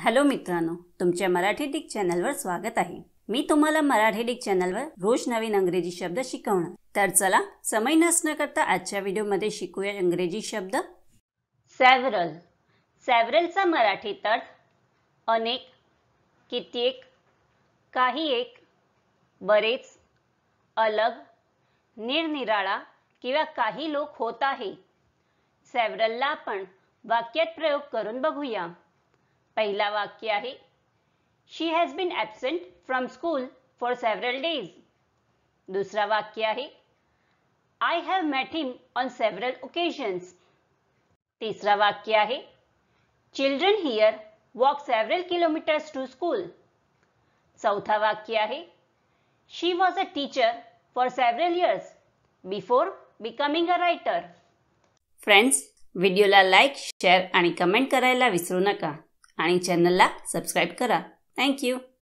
Hello मित्रांनो, तुमच्या Marathi Dick चॅनलवर स्वागत आहे। मी तुम्हाला मराठी डिक चॅनलवर रोज नवीन इंग्रजी शब्द शिकवणार। तर चला समय नष्ट न करता आजच्या व्हिडिओमध्ये शिकूया इंग्रजी शब्द। सेव्हरल। सेव्हरलचा मराठीत अर्थ अनेक, कित्येक, काही एक, बरेच, अलग, निरनिराळा किंवा काही लोक होत आहे। सेव्हरलला आपण वाक्यात प्रयोग करून बघूया। पहिला वाक्य आहे She has been absent from school for several days. दुसरा वाक्य आहे I have met him on several occasions. तिसरा वाक्य आहे Children here walk several kilometers to school. चौथा वाक्य आहे She was a teacher for several years before becoming a writer. Friends, व्हिडिओला लाईक, शेअर आणि कमेंट करायला विसरू नका आणि चॅनलला सबस्क्राइब करा। Thank you.